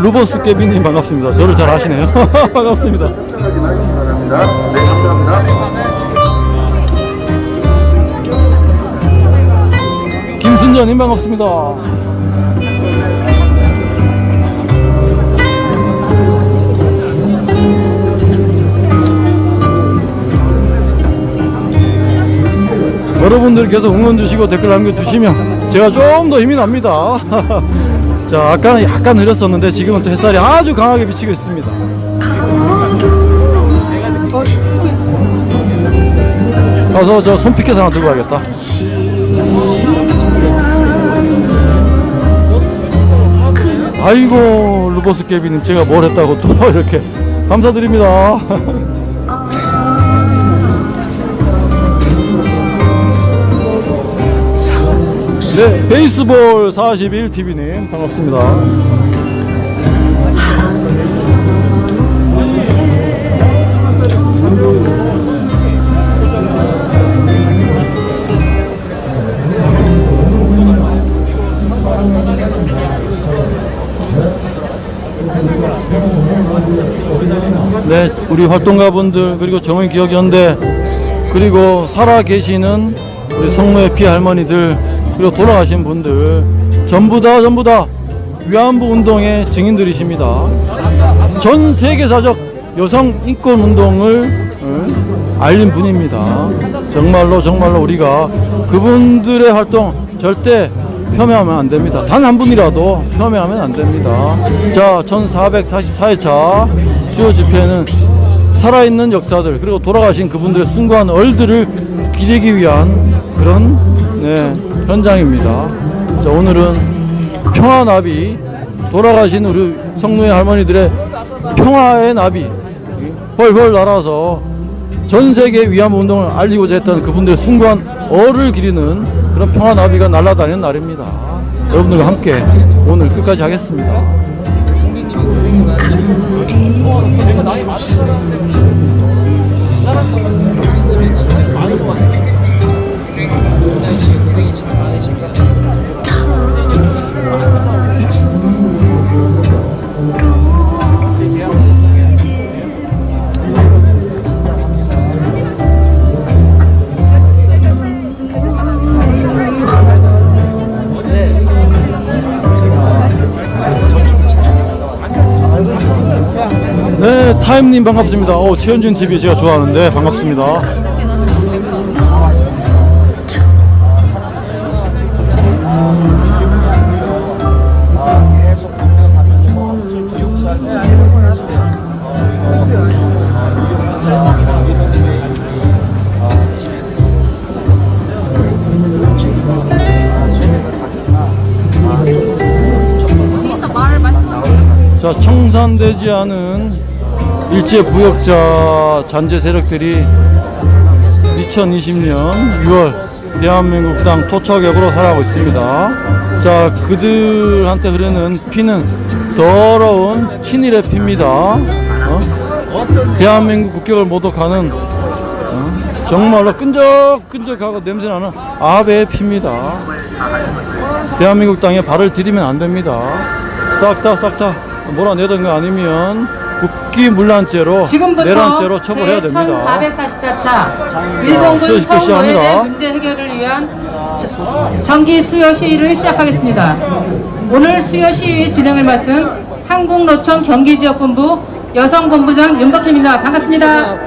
루버스 깨비님 반갑습니다. 저를 잘 아시네요. 반갑습니다. 네, 감사합니다. 김순전님 반갑습니다. 여러분들 계속 응원 주시고 댓글 남겨주시면 제가 좀 더 힘이 납니다. 자, 아까는 약간 흐렸었는데 지금은 또 햇살이 아주 강하게 비치고 있습니다. 가서 저 손피켓 하나 들고 가야겠다. 아이고, 루버스 깨비님, 제가 뭘 했다고 또 이렇게 감사드립니다. 네, 베이스볼 41TV님 반갑습니다. 네, 우리 활동가분들, 그리고 정의기억연대, 그리고 살아계시는 우리 성노예 피해 할머니들, 그리고 돌아가신 분들 전부 다 위안부 운동의 증인들이십니다. 전 세계사적 여성 인권 운동을 알린 분입니다. 정말로 우리가 그분들의 활동 절대 폄훼하면 안 됩니다. 단 한 분이라도 폄훼하면 안 됩니다. 자, 1444회차 수요 집회는 살아있는 역사들, 그리고 돌아가신 그분들의 숭고한 얼들을 기리기 위한 그런 현장입니다. 자, 오늘은 평화나비, 돌아가신 우리 성노예 할머니들의 평화의 나비 훨훨 날아서 전세계 위안부 운동을 알리고자 했던 그분들의 숭고한 얼을 기리는 그런 평화나비가 날아다니는 날입니다. 여러분들과 함께 오늘 끝까지 하겠습니다. 네, 타임님 반갑습니다. 최현준 TV 제가 좋아하는데 반갑습니다. 자, 청산되지 않은 일제 부역자 잔재 세력들이 2020년 6월 대한민국 땅 토착역으로 살아가고 있습니다. 자, 그들한테 흐르는 피는 더러운 친일의 피입니다. 대한민국 국격을 모독하는 정말로 끈적끈적하고 냄새나는 아베의 피입니다. 대한민국 땅에 발을 들이면 안 됩니다. 싹 다 몰아내던 거 아니면 국기문란죄로, 내란죄로 처벌해야 됩니다. 1444차 일본군 성노예제 문제 해결을 위한 정기 수요 시위를 시작하겠습니다. 오늘 수요 시위 진행을 맡은 한국노총 경기지역본부 여성본부장 윤박혜입니다. 반갑습니다.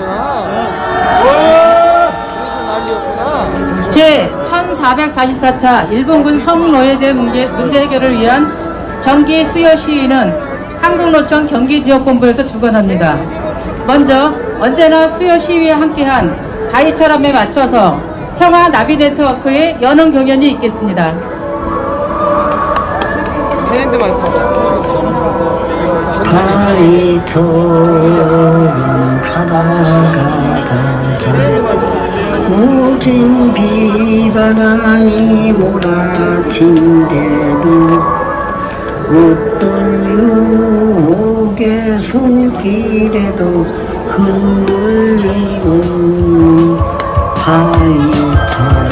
제 1444차 일본군 성노예제 문제 해결을 위한 정기 수요 시위는 한국노총 경기지역본부에서 주관합니다. 먼저 언제나 수요 시위에 함께한 바이처럼에 맞춰서 평화 나비 네트워크의 연흥 경연이 있겠습니다. 바이처럼 살아가보자. 모진 비바람이 몰아친대도 어떤 유혹의 손길에도 흔들리는 바위처럼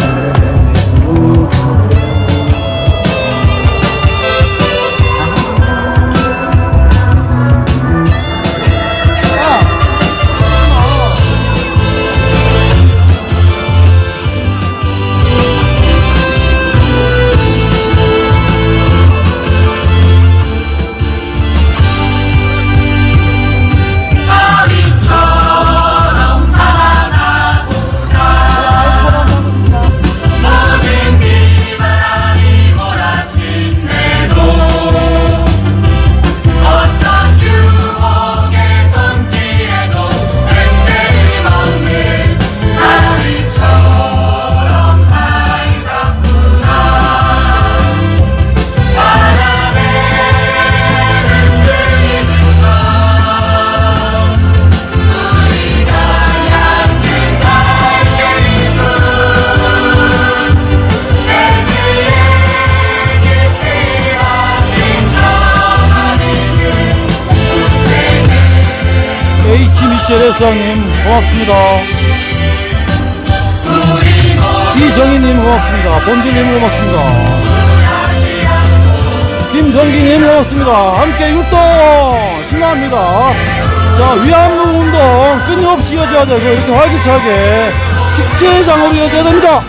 H 미셸의 수장님 고맙습니다. 이정희님 고맙습니다. 본질님 고맙습니다. 김성기님 고맙습니다. 함께 율동 신나합니다. 자, 위안부 운동 끊임없이 이어져야 되고 이렇게 활기차게 축제장으로 이어져야 됩니다.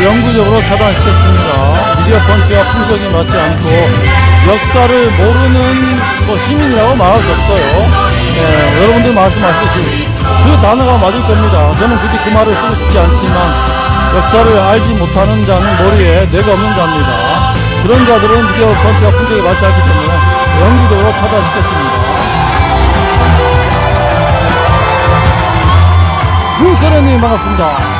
영구적으로 차단시켰습니다. 미디어 펀치와 풍속이 맞지 않고 역사를 모르는 시민이라고 말할 수 없어요. 여러분들 말씀하시듯이 그 단어가 맞을 겁니다. 저는 굳이 그 말을 쓰고 싶지 않지만 역사를 알지 못하는 자는 머리에 뇌가 없는 자입니다. 그런 자들은 미디어 펀치와 풍속이 맞지 않기 때문에 영구적으로 차단시켰습니다. 문서련님 반갑습니다.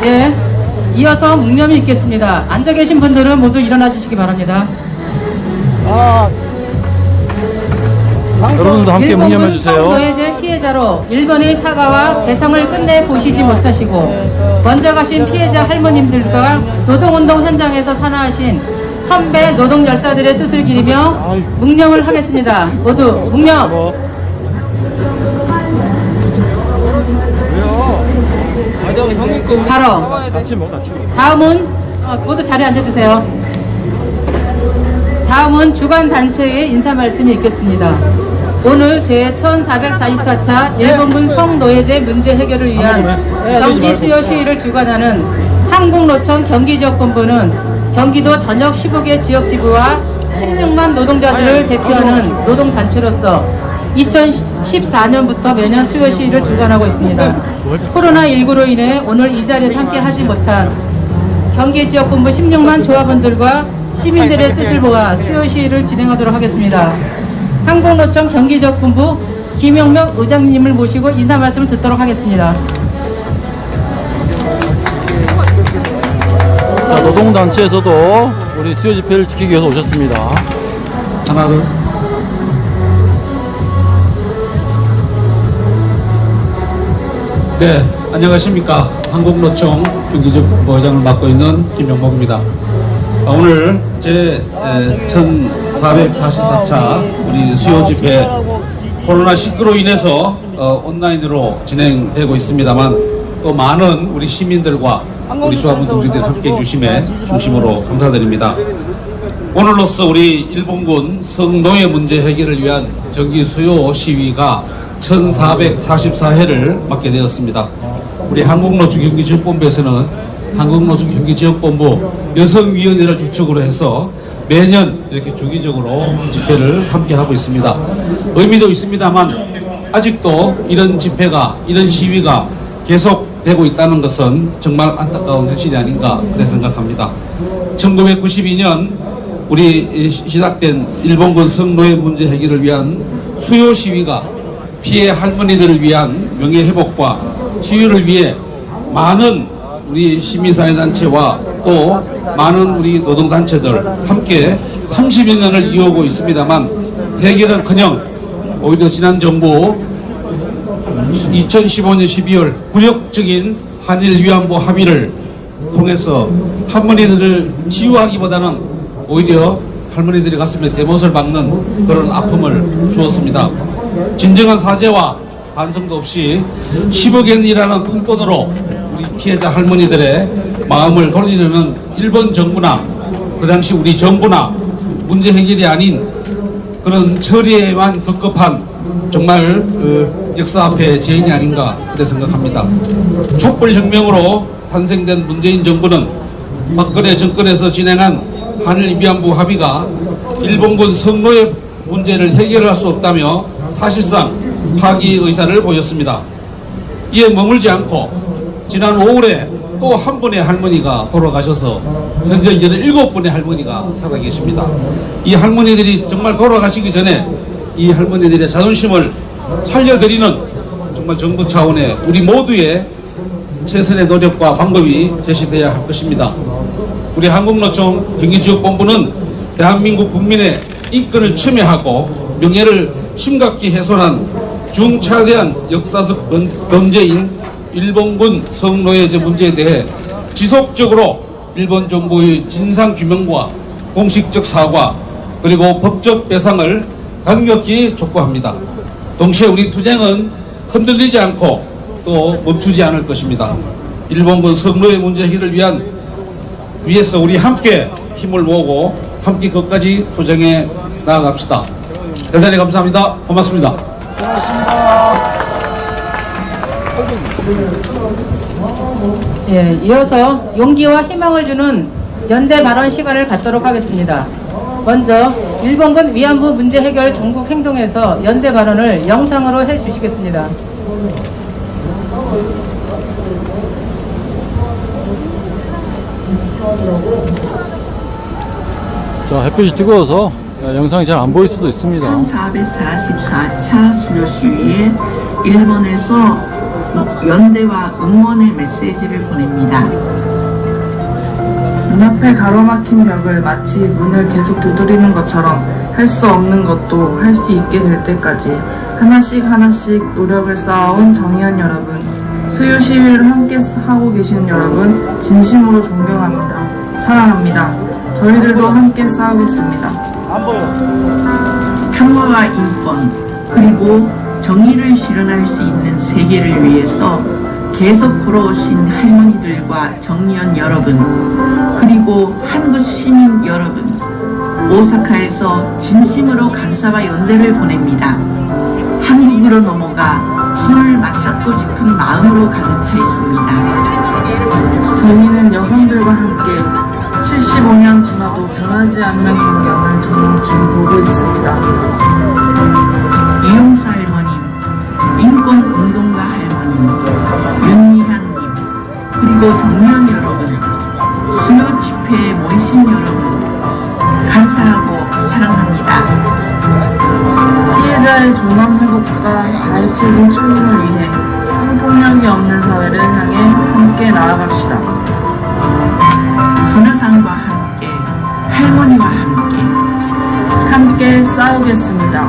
예, 이어서 묵념이 있겠습니다. 앉아 계신 분들은 모두 일어나 주시기 바랍니다. 여러분도 함께 묵념해 주세요. 성노예제 피해자로 1번의 사과와 배상을 끝내 보시지 못하시고 먼저 가신 피해자 할머님들과 노동운동 현장에서 산화하신 선배 노동 열사들의 뜻을 기리며 묵념을 하겠습니다. 모두 묵념. 바로 다음은 모두 자리에 앉아주세요. 다음은 주관단체의 인사 말씀이 있겠습니다. 오늘 제1444차 일본군 성노예제 문제 해결을 위한 정기 수요 시위를 주관하는 한국노총 경기지역본부는 경기도 전역 15개 지역지부와 16만 노동자들을 대표하는 노동단체로서 2014년부터 매년 수요 시위를 주관하고 있습니다. 코로나19로 인해 오늘 이 자리에 함께 하지 못한 경기지역본부 16만 조합원들과 시민들의 뜻을 모아 수요 시위를 진행하도록 하겠습니다. 한국노총 경기지역본부 김영명 의장님을 모시고 인사 말씀을 듣도록 하겠습니다. 자, 노동단체에서도 우리 수요 집회를 지키기 위해서 오셨습니다. 하나, 둘. 네, 안녕하십니까. 한국노총 경기지역본부 의장을 맡고 있는 김영목입니다. 오늘 제 1444차 우리 수요 집회 코로나19로 인해서 온라인으로 진행되고 있습니다만 또 많은 우리 시민들과 우리 조합원 동지들이 함께해 주심에 중심으로 감사드립니다. 오늘로써 우리 일본군 성노예 문제 해결을 위한 정기 수요 시위가 1444회를 맞게 되었습니다. 우리 한국노총 경기지역본부에서는 한국노총 경기지역본부 여성위원회를 주축으로 해서 매년 이렇게 주기적으로 집회를 함께 하고 있습니다. 의미도 있습니다만 아직도 이런 집회가, 이런 시위가 계속되고 있다는 것은 정말 안타까운 현실이 아닌가 그렇게 생각합니다. 1992년 우리 시작된 일본군 성노예 문제 해결을 위한 수요 시위가 피해 할머니들을 위한 명예회복과 치유를 위해 많은 우리 시민사회단체와 또 많은 우리 노동단체들 함께 31년을 이어오고 있습니다만 해결은커녕 오히려 지난 정부 2015년 12월 굴욕적인 한일 위안부 합의를 통해서 할머니들을 치유하기보다는 오히려 할머니들의 가슴에 대못을 박는 그런 아픔을 주었습니다. 진정한 사죄와 반성도 없이 10억엔이라는 큰돈으로 우리 피해자 할머니들의 마음을 돌리려는 일본 정부나 그 당시 우리 정부나 문제 해결이 아닌 그런 처리에만 급급한 정말 역사 앞에 죄인이 아닌가 그렇게 생각합니다. 촛불혁명으로 탄생된 문재인 정부는 박근혜 정권에서 진행한 한일 위안부 합의가 일본군 성노예 문제를 해결할 수 없다며 사실상 파기 의사를 보였습니다. 이에 머물지 않고 지난 5월에 또 한 분의 할머니가 돌아가셔서 현재 17분의 할머니가 살아계십니다. 이 할머니들이 정말 돌아가시기 전에 이 할머니들의 자존심을 살려드리는 정말 정부 차원의 우리 모두의 최선의 노력과 방법이 제시되어야 할 것입니다. 우리 한국노총 경기지역본부는 대한민국 국민의 인권을 침해하고 명예를 심각히 훼손한 중차대한 역사적 범죄인 일본군 성노예제 문제에 대해 지속적으로 일본 정부의 진상규명과 공식적 사과 그리고 법적 배상을 강력히 촉구합니다. 동시에 우리 투쟁은 흔들리지 않고 또 멈추지 않을 것입니다. 일본군 성노예 문제 해결을 위해서 우리 함께 힘을 모으고 함께 끝까지 투쟁해 나아갑시다. 대단히 감사합니다. 고맙습니다. 예, 이어서 용기와 희망을 주는 연대 발언 시간을 갖도록 하겠습니다. 먼저 일본군 위안부 문제 해결 전국 행동에서 연대 발언을 영상으로 해주시겠습니다. 자, 햇빛이 뜨거워서 영상이 잘 안 보일 수도 있습니다. 1444차 수요 시위에 일본에서 연대와 응원의 메시지를 보냅니다. 눈앞에 가로막힌 벽을 마치 문을 계속 두드리는 것처럼 할 수 없는 것도 할 수 있게 될 때까지 하나씩 하나씩 노력을 쌓아온 정의원 여러분, 수요 시위를 함께 하고 계시는 여러분 진심으로 존경합니다. 사랑합니다. 저희들도 함께 싸우겠습니다. 안 보여. 평화와 인권 그리고 정의를 실현할 수 있는 세계를 위해서 계속 걸어오신 할머니들과 정의원 여러분 그리고 한국 시민 여러분 오사카에서 진심으로 감사와 연대를 보냅니다. 한국으로 넘어가 손을 맞잡고 싶은 마음으로 가득 차 있습니다. 저희는 여성들과 함께 75년 지나도 변하지 않는 광경을 저는 지금 보고 있습니다. 이용사 할머님, 인권운동가 할머님, 윤미향님, 그리고 정의원 여러분, 수요 집회에 모이신 여러분, 감사하고 사랑합니다. 피해자의 존엄 회복과 가해 책임 충분을 위해 성폭력이 없는 사회를 향해 함께 나아갑시다. 소녀상과 함께, 할머니와 함께 싸우겠습니다.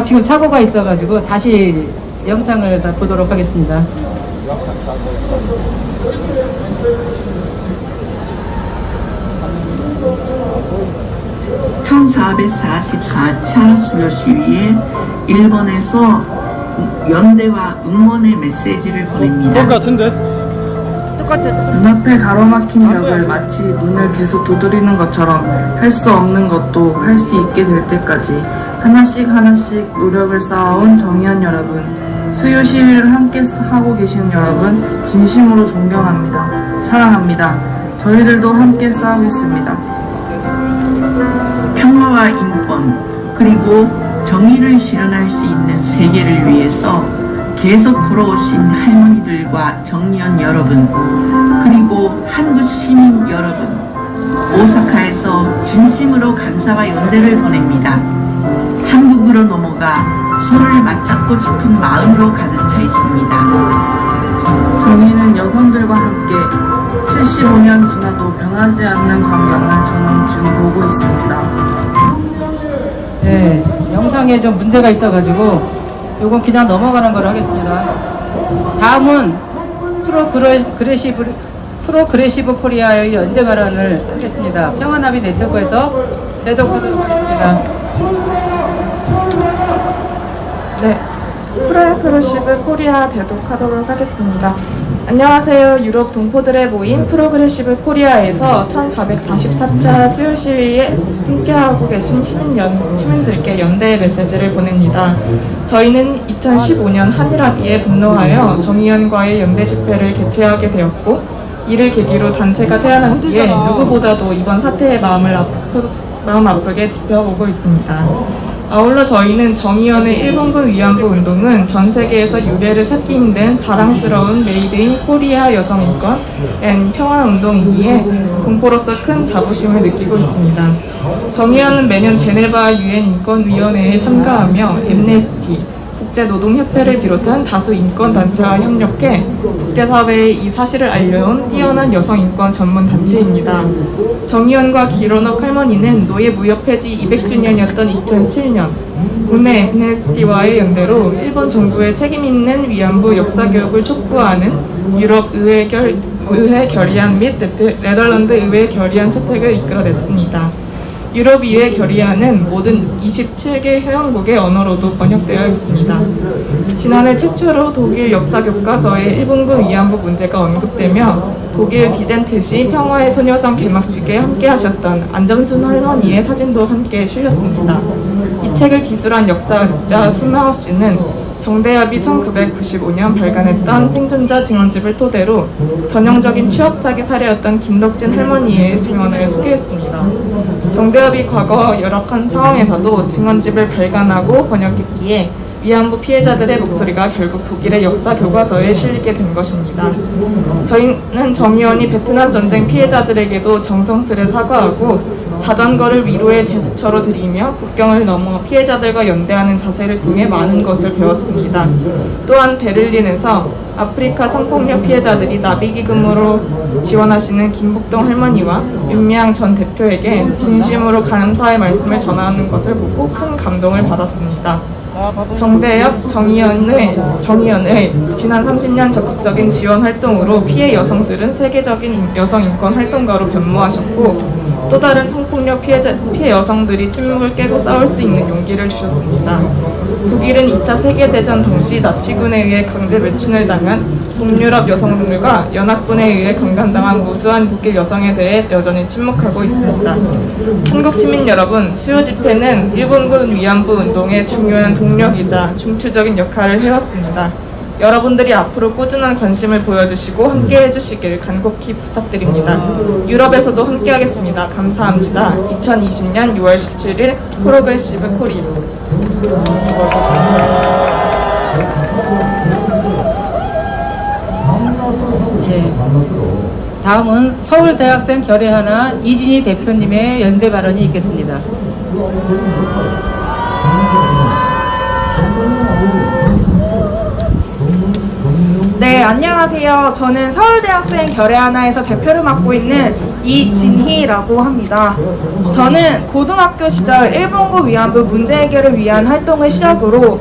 지금 사고가 있어가지고 다시 영상을 다 보도록 하겠습니다. 1444차 수요 시위에 일본에서 연대와 응원의 메시지를 보냅니다. 똑같은데? 눈앞에 가로막힌 벽을 마치 문을 계속 두드리는 것처럼 할 수 없는 것도 할 수 있게 될 때까지 하나씩 하나씩 노력을 쌓아온 정의원 여러분, 수요 시위를 함께 하고 계시는 여러분 진심으로 존경합니다. 사랑합니다. 저희들도 함께 싸우겠습니다. 평화와 인권 그리고 정의를 실현할 수 있는 세계를 위해서 계속 걸어오신 할머니들과 정의원 여러분 그리고 한국 시민 여러분 오사카에서 진심으로 감사와 연대를 보냅니다. 한국으로 넘어가 손을 맞잡고 싶은 마음으로 가득 차 있습니다. 저희는 여성들과 함께 75년 지나도 변하지 않는 광경을 저는 지금 보고 있습니다. 네, 영상에 좀 문제가 있어가지고 요건 그냥 넘어가는 걸로 하겠습니다. 다음은 프로그레시브 프로그레시브 코리아의 연대 발언을 하겠습니다. 평화나비 네트워크에서 제독하도록 하겠습니다. 네, 프로그레시브 코리아 대독하도록 하겠습니다. 안녕하세요. 유럽 동포들의 모임 프로그레시브 코리아에서 1444차 수요 시위에 함께하고 계신 시민들께 연대의 메시지를 보냅니다. 저희는 2015년 한일합의에 분노하여 정의연과의 연대 집회를 개최하게 되었고, 이를 계기로 단체가 태어난 뒤에 누구보다도 이번 사태의 마음 아프게 지켜보고 있습니다. 아울러 저희는 정의연의 일본군 위안부 운동은 전 세계에서 유례를 찾기 힘든 자랑스러운 메이드 인 코리아 여성인권 앤 평화운동이기에 공포로서 큰 자부심을 느끼고 있습니다. 정의연은 매년 제네바 유엔 인권위원회에 참가하며 엠네스티, 국제노동협회를 비롯한 다수 인권단체와 협력해 국제사회에 이 사실을 알려온 뛰어난 여성인권 전문단체입니다. 정의연과 기로넉 할머니는 노예 무협 폐지 200주년이었던 2007년 국내 엠네스티와의 연대로 일본 정부의 책임있는 위안부 역사교육을 촉구하는 유럽 의회 결의안 및 네덜란드 의회 결의안 채택을 이끌어냈습니다. 유럽 의회 결의안은 모든 27개 회원국의 언어로도 번역되어 있습니다. 지난해 최초로 독일 역사 교과서에 일본군 위안부 문제가 언급되며 독일 비젠트시 평화의 소녀상 개막식에 함께하셨던 안정순 할머니의 사진도 함께 실렸습니다. 이 책을 기술한 역사학자 수마오 씨는 정대협이 1995년 발간했던 생존자 증언집을 토대로 전형적인 취업사기 사례였던 김덕진 할머니의 증언을 소개했습니다. 정대협이 과거 열악한 상황에서도 증언집을 발간하고 번역했기에 위안부 피해자들의 목소리가 결국 독일의 역사 교과서에 실리게 된 것입니다. 저희는 정의원이 베트남 전쟁 피해자들에게도 정성스레 사과하고 자전거를 위로의 제스처로 드리며 국경을 넘어 피해자들과 연대하는 자세를 통해 많은 것을 배웠습니다. 또한 베를린에서 아프리카 성폭력 피해자들이 나비기금으로 지원하시는 김북동 할머니와 윤미향 전 대표에게 진심으로 감사의 말씀을 전하는 것을 보고 큰 감동을 받았습니다. 정대협 정의연의 지난 30년 적극적인 지원 활동으로 피해 여성들은 세계적인 여성 인권 활동가로 변모하셨고, 또 다른 성폭력 피해 여성들이 침묵을 깨고 싸울 수 있는 용기를 주셨습니다. 독일은 2차 세계대전 당시 나치군에 의해 강제 매춘을 당한 동유럽 여성들과 연합군에 의해 강간당한 무수한 독일 여성에 대해 여전히 침묵하고 있습니다. 한국 시민 여러분, 수요 집회는 일본군 위안부 운동의 중요한 동력이자 중추적인 역할을 해왔습니다. 여러분들이 앞으로 꾸준한 관심을 보여주시고 함께 해주시길 간곡히 부탁드립니다. 유럽에서도 함께 하겠습니다. 감사합니다. 2020년 6월 17일 프로그레시브 코리아. 예. 다음은 서울대학생 결의하나 이진희 대표님의 연대 발언이 있겠습니다. 네, 안녕하세요. 저는 서울대학생 결의하나에서 대표를 맡고 있는 이진희라고 합니다. 저는 고등학교 시절 일본군 위안부 문제 해결을 위한 활동을 시작으로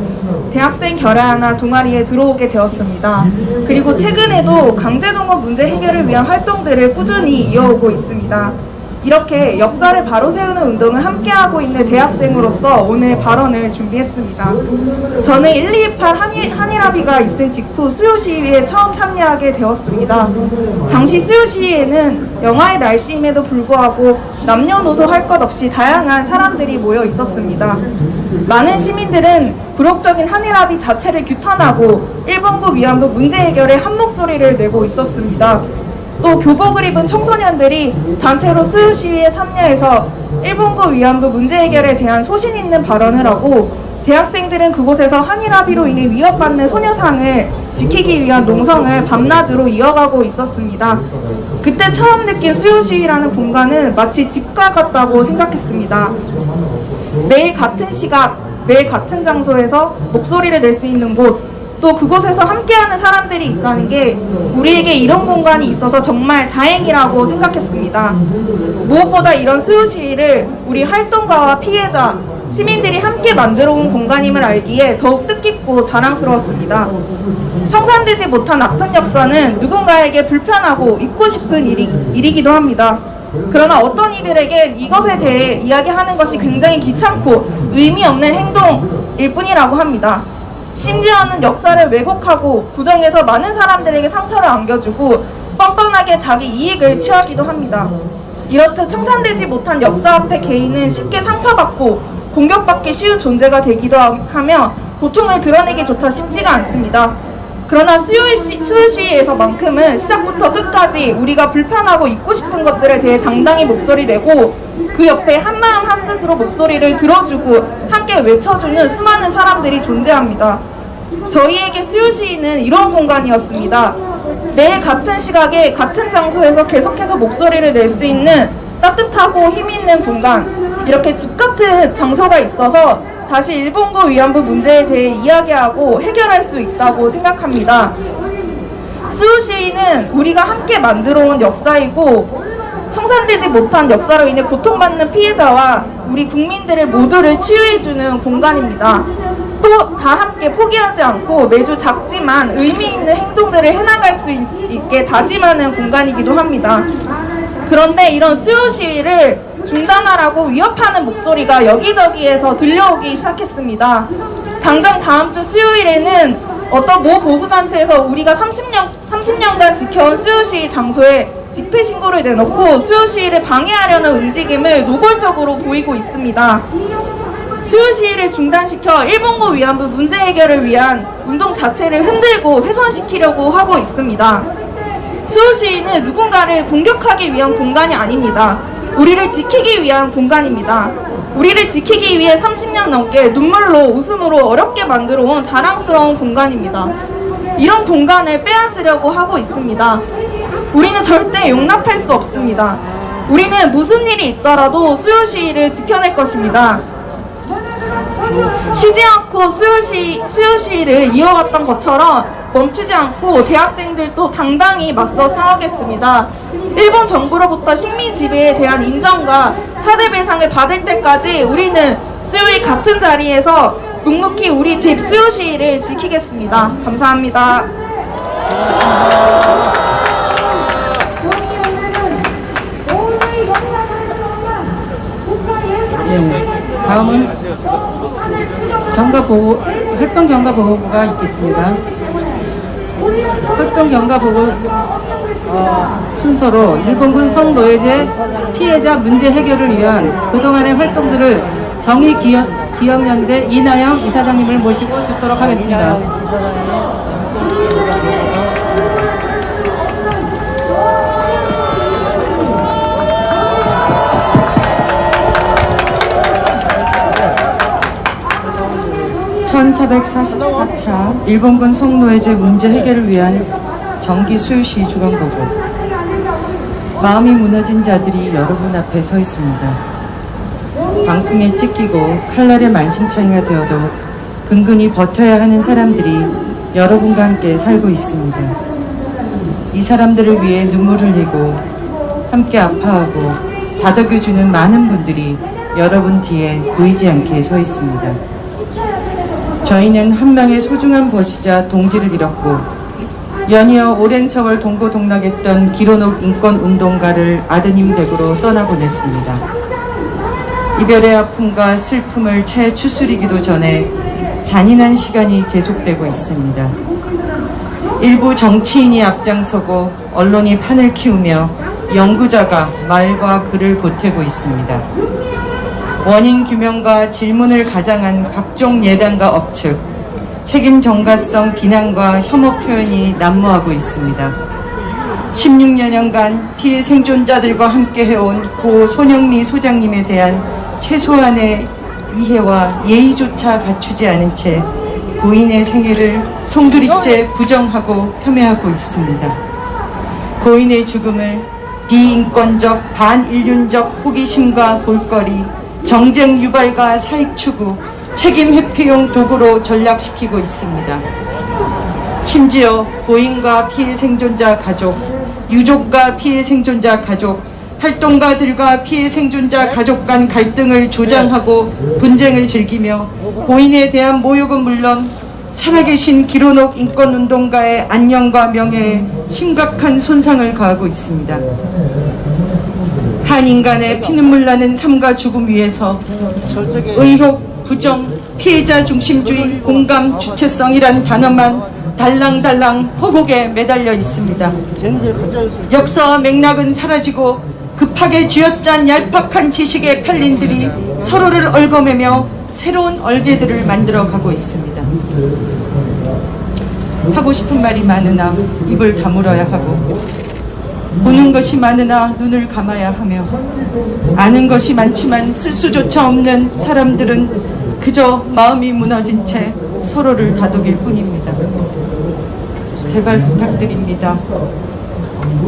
대학생 결의하나 동아리에 들어오게 되었습니다. 그리고 최근에도 강제동원 문제 해결을 위한 활동들을 꾸준히 이어오고 있습니다. 이렇게 역사를 바로 세우는 운동을 함께하고 있는 대학생으로서 오늘 발언을 준비했습니다. 저는 1228 한일합의가 있은 직후 수요 시위에 처음 참여하게 되었습니다. 당시 수요 시위에는 영하의 날씨임에도 불구하고 남녀노소 할 것 없이 다양한 사람들이 모여 있었습니다. 많은 시민들은 굴욕적인 한일합의 자체를 규탄하고 일본군 위안부 문제 해결에 한 목소리를 내고 있었습니다. 또 교복을 입은 청소년들이 단체로 수요 시위에 참여해서 일본군 위안부 문제 해결에 대한 소신 있는 발언을 하고, 대학생들은 그곳에서 한일합의로 인해 위협받는 소녀상을 지키기 위한 농성을 밤낮으로 이어가고 있었습니다. 그때 처음 느낀 수요 시위라는 공간은 마치 집과 같다고 생각했습니다. 매일 같은 시각, 매일 같은 장소에서 목소리를 낼 수 있는 곳, 또 그곳에서 함께하는 사람들이 있다는 게 우리에게 이런 공간이 있어서 정말 다행이라고 생각했습니다. 무엇보다 이런 수요 시위를 우리 활동가와 피해자, 시민들이 함께 만들어온 공간임을 알기에 더욱 뜻깊고 자랑스러웠습니다. 청산되지 못한 아픈 역사는 누군가에게 불편하고 잊고 싶은 일이기도 합니다. 그러나 어떤 이들에겐 이것에 대해 이야기하는 것이 굉장히 귀찮고 의미 없는 행동일 뿐이라고 합니다. 심지어는 역사를 왜곡하고 부정해서 많은 사람들에게 상처를 안겨주고 뻔뻔하게 자기 이익을 취하기도 합니다. 이렇듯 청산되지 못한 역사 앞에 개인은 쉽게 상처받고 공격받기 쉬운 존재가 되기도 하며 고통을 드러내기조차 쉽지가 않습니다. 그러나 수요시에서만큼은 시작부터 끝까지 우리가 불편하고 잊고 싶은 것들에 대해 당당히 목소리 내고 그 옆에 한마음 한뜻으로 목소리를 들어주고 함께 외쳐주는 수많은 사람들이 존재합니다. 저희에게 수요시는 이런 공간이었습니다. 매일 같은 시각에 같은 장소에서 계속해서 목소리를 낼 수 있는 따뜻하고 힘있는 공간, 이렇게 집 같은 장소가 있어서 다시 일본고 위안부 문제에 대해 이야기하고 해결할 수 있다고 생각합니다. 수요시위는 우리가 함께 만들어온 역사이고 청산되지 못한 역사로 인해 고통받는 피해자와 우리 국민들을 모두를 치유해주는 공간입니다. 또 다 함께 포기하지 않고 매주 작지만 의미 있는 행동들을 해나갈 수 있게 다짐하는 공간이기도 합니다. 그런데 이런 수요 시위를 중단하라고 위협하는 목소리가 여기저기에서 들려오기 시작했습니다. 당장 다음 주 수요일에는 어떤 모 보수단체에서 우리가 30년간 지켜온 수요 시위 장소에 집회 신고를 내놓고 수요 시위를 방해하려는 움직임을 노골적으로 보이고 있습니다. 수요 시위를 중단시켜 일본고 위안부 문제 해결을 위한 운동 자체를 흔들고 훼손시키려고 하고 있습니다. 수요 시위는 누군가를 공격하기 위한 공간이 아닙니다. 우리를 지키기 위한 공간입니다. 우리를 지키기 위해 30년 넘게 눈물로 웃음으로 어렵게 만들어온 자랑스러운 공간입니다. 이런 공간을 빼앗으려고 하고 있습니다. 우리는 절대 용납할 수 없습니다. 우리는 무슨 일이 있더라도 수요 시위를 지켜낼 것입니다. 쉬지 않고 수요 시위를 이어갔던 것처럼 멈추지 않고 대학생들도 당당히 맞서 싸우겠습니다. 일본 정부로부터 식민 지배에 대한 인정과 사대배상을 받을 때까지 우리는 수요일 같은 자리에서 묵묵히 우리 집 수요 시위를 지키겠습니다. 감사합니다. 다음은 활동 경과 보고가 있겠습니다. 활동 경과 보고 순서로 일본군 성노예제 피해자 문제 해결을 위한 그동안의 활동들을 정의기억연대 이나영 이사장님을 모시고 듣도록 하겠습니다. (1444차) 일본군 성노예제 문제 해결을 위한 정기 수요시 주간보고. 마음이 무너진 자들이 여러분 앞에 서 있습니다. 광풍에 찢기고 칼날의 만신창이가 되어도 근근히 버텨야 하는 사람들이 여러분과 함께 살고 있습니다. 이 사람들을 위해 눈물을 흘리고 함께 아파하고 다독여주는 많은 분들이 여러분 뒤에 보이지 않게 서 있습니다. 저희는 한 명의 소중한 버시자 동지를 잃었고 연이어 오랜 세월 동고동락했던 기로녹 인권운동가를 아드님 댁으로 떠나보냈습니다. 이별의 아픔과 슬픔을 채 추스리기도 전에 잔인한 시간이 계속되고 있습니다. 일부 정치인이 앞장서고 언론이 판을 키우며 연구자가 말과 글을 보태고 있습니다. 원인 규명과 질문을 가장한 각종 예단과 억측, 책임 전가성 비난과 혐오 표현이 난무하고 있습니다. 16년간 피해 생존자들과 함께 해온 고 손영미 소장님에 대한 최소한의 이해와 예의조차 갖추지 않은 채 고인의 생애를 송두리째 부정하고 폄훼하고 있습니다. 고인의 죽음을 비인권적, 반인륜적 호기심과 볼거리, 정쟁 유발과 사익 추구, 책임 회피용 도구로 전락시키고 있습니다. 심지어 고인과 피해 생존자 가족, 유족과 피해 생존자 가족, 활동가들과 피해 생존자 가족 간 갈등을 조장하고 분쟁을 즐기며 고인에 대한 모욕은 물론 살아계신 기론옥 인권운동가의 안녕과 명예에 심각한 손상을 가하고 있습니다. 한 인간의 피눈물 나는 삶과 죽음 위에서 의혹, 부정, 피해자 중심주의, 공감, 주체성이란 단어만 달랑달랑 허곡에 매달려 있습니다. 역사와 맥락은 사라지고 급하게 쥐어짠 얄팍한 지식의 편린들이 서로를 얽어매며 새로운 얼개들을 만들어가고 있습니다. 하고 싶은 말이 많으나 입을 다물어야 하고 보는 것이 많으나 눈을 감아야 하며 아는 것이 많지만 쓸 수조차 없는 사람들은 그저 마음이 무너진 채 서로를 다독일 뿐입니다. 제발 부탁드립니다.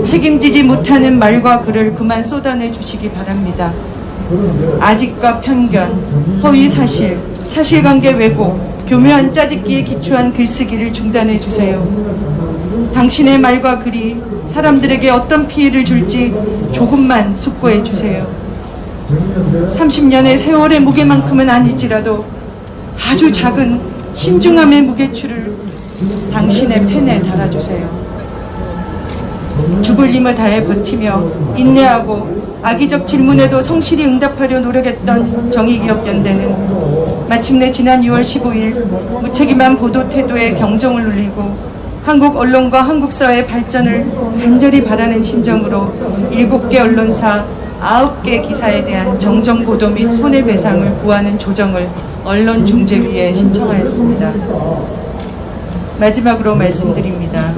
책임지지 못하는 말과 글을 그만 쏟아내 주시기 바랍니다. 아직과 편견, 허위사실, 사실관계 왜곡, 교묘한 짜집기에 기초한 글쓰기를 중단해 주세요. 당신의 말과 글이 사람들에게 어떤 피해를 줄지 조금만 숙고해 주세요. 30년의 세월의 무게만큼은 아닐지라도 아주 작은 신중함의 무게추를 당신의 펜에 달아주세요. 죽을 힘을 다해 버티며 인내하고 악의적 질문에도 성실히 응답하려 노력했던 정의기억연대는 마침내 지난 6월 15일 무책임한 보도 태도에 경종을 울리고 한국 언론과 한국 사회의 발전을 간절히 바라는 심정으로 7개 언론사 9개 기사에 대한 정정 보도 및 손해배상을 구하는 조정을 언론중재위에 신청하였습니다. 마지막으로 말씀드립니다.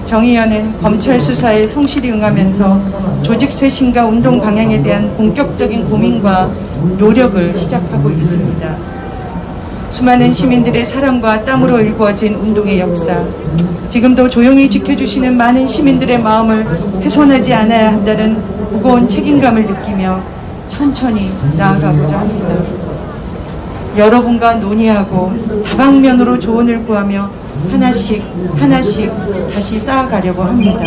정의연은 검찰 수사에 성실히 응하면서 조직 쇄신과 운동 방향에 대한 본격적인 고민과 노력을 시작하고 있습니다. 수많은 시민들의 사랑과 땀으로 일구어진 운동의 역사, 지금도 조용히 지켜주시는 많은 시민들의 마음을 훼손하지 않아야 한다는 무거운 책임감을 느끼며 천천히 나아가고자 합니다. 여러분과 논의하고 다방면으로 조언을 구하며 하나씩 다시 쌓아가려고 합니다.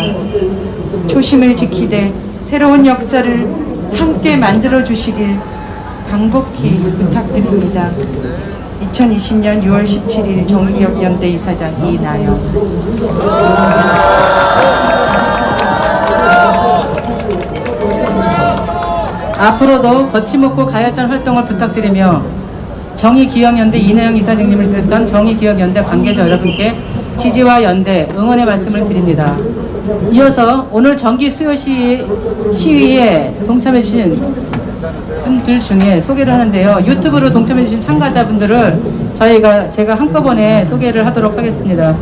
초심을 지키되 새로운 역사를 함께 만들어 주시길 간곡히 부탁드립니다. 2020년 6월 17일 정의기억연대 이사장 이나영. 앞으로도 거침없고 가열찬 활동을 부탁드리며 정의기억연대 이나영 이사장님을 비롯한 정의기억연대 관계자 여러분께 지지와 연대, 응원의 말씀을 드립니다. 이어서 오늘 정기 수요 시위에 동참해주신 분들 중에 소개를 하는데요. 유튜브로 동참해주신 참가자분들을 제가 한꺼번에 소개를 하도록 하겠습니다.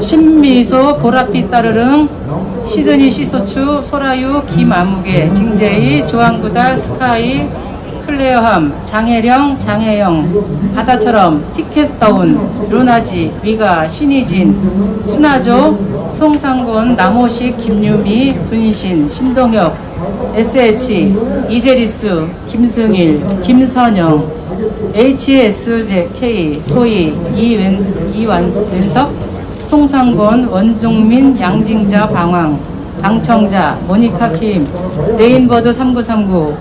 신미소, 보랏빛 따르릉, 시드니 시소추, 소라유, 김아무개, 징제이, 조항구달, 스카이, 클레어함, 장혜령, 장혜영, 바다처럼, 티켓다운, 루나지, 위가, 신희진, 순하조, 송상곤, 남호식, 김유미, 분신, 신동혁, SH, 이제리스, 김승일, 김선영, HSK, 소희, 이완석, 송상곤, 원종민, 양징자, 방황, 방청자, 모니카 킴, 레인버드 3939,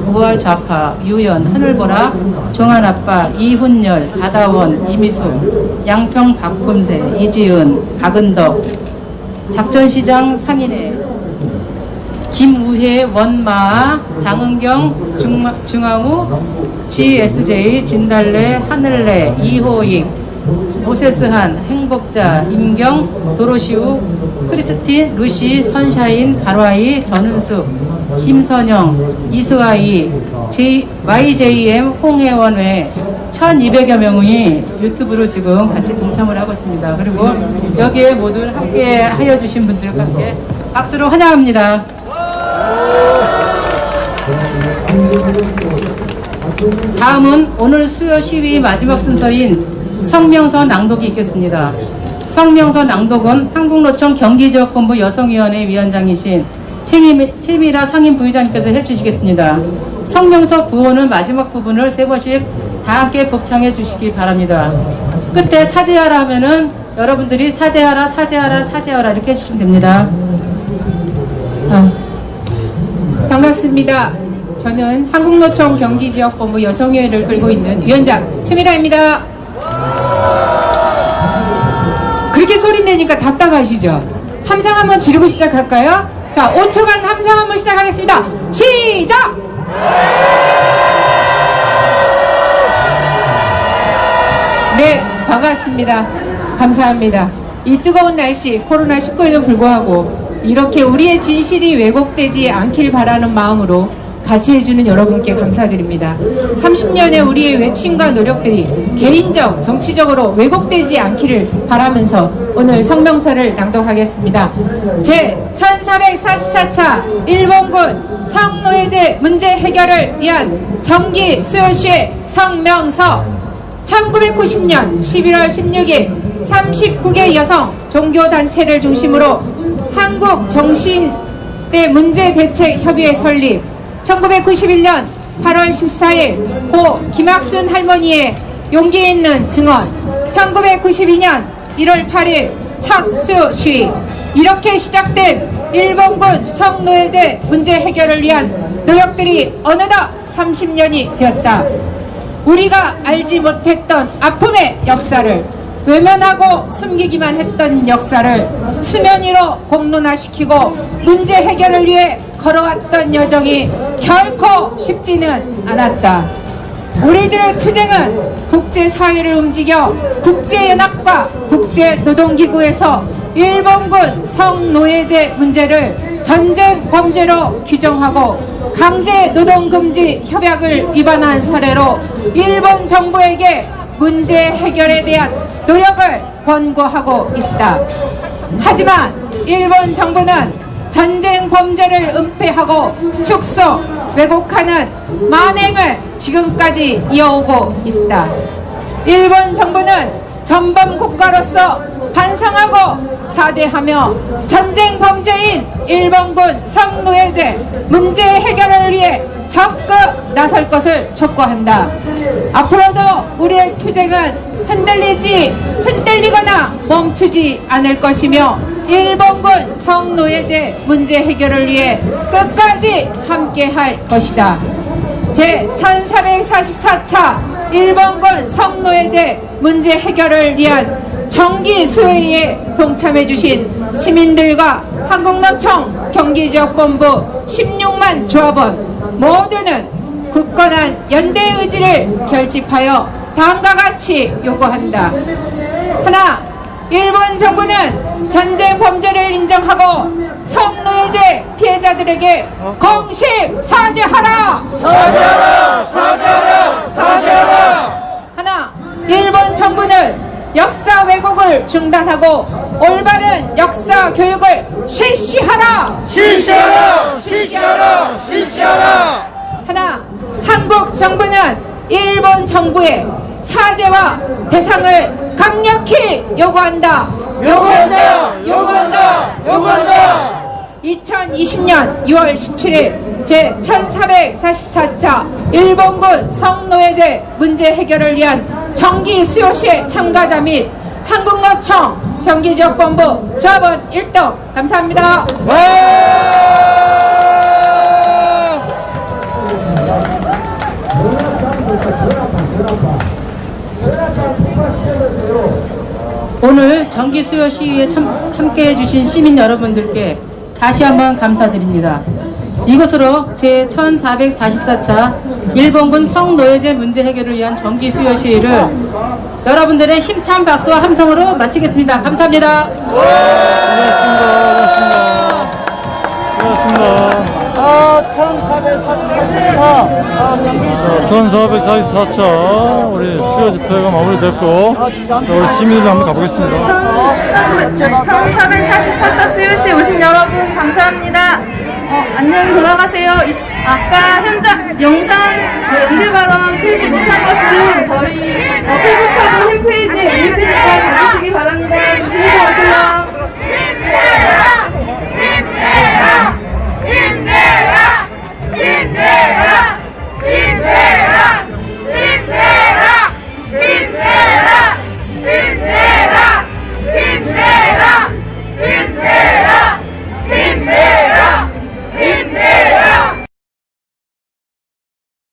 오할 좌파, 유연, 하늘보라, 종한아빠, 이훈열, 바다원, 이미숙, 양평 박금세, 이지은, 박은덕, 작전시장 상인회, 김우혜, 원마아, 장은경, 중앙우, GSJ, 진달래, 하늘래, 이호익, 모세스한, 행복자, 임경, 도로시우, 크리스틴, 루시, 선샤인, 발화이, 전은숙, 김선영, 이수아이, YJM, 홍혜원 외 1200여 명이 유튜브로 지금 같이 동참을 하고 있습니다. 그리고 여기에 모두 함께 하여 주신 분들과 함께 박수로 환영합니다. 다음은 오늘 수요 시위 마지막 순서인 성명서 낭독이 있겠습니다. 성명서 낭독은 한국노총 경기지역본부 여성위원회 위원장이신 최미라 상임 부의장님께서 해주시겠습니다. 성명서 구호는 마지막 부분을 3번씩 다 함께 복창해 주시기 바랍니다. 끝에 사죄하라 하면은 여러분들이 사죄하라, 사죄하라, 사죄하라 이렇게 해주시면 됩니다. 반갑습니다. 저는 한국노총 경기지역본부 여성위원회를 끌고 있는 위원장 최미라입니다. 그렇게 소리 내니까 답답하시죠? 함성 한번 지르고 시작할까요? 자, 5초간 함성 한번 시작하겠습니다. 시작! 네, 반갑습니다. 감사합니다. 이 뜨거운 날씨, 코로나19에도 불구하고 이렇게 우리의 진실이 왜곡되지 않길 바라는 마음으로 같이 해주는 여러분께 감사드립니다. 30년의 우리의 외침과 노력들이 개인적, 정치적으로 왜곡되지 않기를 바라면서 오늘 성명서를 낭독하겠습니다. 제 1444차 일본군 성노예제 문제 해결을 위한 정기 수요시의 성명서 1990년 11월 16일 39개 여성 종교단체를 중심으로 한국정신대 문제대책협의회 설립 1991년 8월 14일 고 김학순 할머니의 용기 있는 증언 1992년 1월 8일 첫 수시 이렇게 시작된 일본군 성노예제 문제 해결을 위한 노력들이 어느덧 30년이 되었다. 우리가 알지 못했던 아픔의 역사를 외면하고 숨기기만 했던 역사를 수면 위로 공론화시키고 문제 해결을 위해 걸어왔던 여정이 결코 쉽지는 않았다. 우리들의 투쟁은 국제사회를 움직여 국제연합과 국제노동기구에서 일본군 성노예제 문제를 전쟁 범죄로 규정하고 강제노동금지 협약을 위반한 사례로 일본 정부에게 문제 해결에 대한 노력을 권고하고 있다. 하지만 일본 정부는 전쟁 범죄를 은폐하고 축소, 왜곡하는 만행을 지금까지 이어오고 있다. 일본 정부는 전범 국가로서 반성하고 사죄하며 전쟁 범죄인 일본군 성노예제 문제 해결을 위해 적극 나설 것을 촉구한다. 앞으로도 우리의 투쟁은 흔들리거나 멈추지 않을 것이며 일본군 성노예제 문제 해결을 위해 끝까지 함께할 것이다. 제 1444차 일본군 성노예제 문제 해결을 위한 정기 수회에 동참해 주신 시민들과 한국노총 경기지역본부 16만 조합원 모두는 굳건한 연대 의지를 결집하여 다음과 같이 요구한다. 하나, 일본 정부는 전쟁 범죄를 인정하고 성노예제 피해자들에게 공식 사죄하라! 사죄하라! 사죄하라! 사죄하라! 하나, 일본 정부는 역사 왜곡을 중단하고 올바른 역사 교육을 실시하라! 실시하라! 실시하라! 실시하라! 하나, 한국 정부는 일본 정부의 사죄와 배상을 강력히 요구한다. 요구한다! 요구한다! 요구한다! 2020년 6월 17일 제 1444차 일본군 성노예제 문제 해결을 위한 정기 수요시의 참가자 및 한국노총 경기지역본부 조합원 1등 감사합니다. 오늘 정기 수요 시위에 함께해 주신 시민 여러분들께 다시 한번 감사드립니다. 이것으로 제 1444차 일본군 성노예제 문제 해결을 위한 정기 수요 시위를 여러분들의 힘찬 박수와 함성으로 마치겠습니다. 감사합니다. 고맙습니다. 1444차 우리 수요 집회가 마무리됐고 우리 시민들 한번 가보겠습니다. 1444차 수요시에 오신 여러분 감사합니다. 안녕히 돌아가세요. 아까 현장 영상 연대 발언 틀지 못한 것은 저희 페이스북 홈페이지에 올릴 테니까 봐주시기 바랍니다. 조심히 가세요.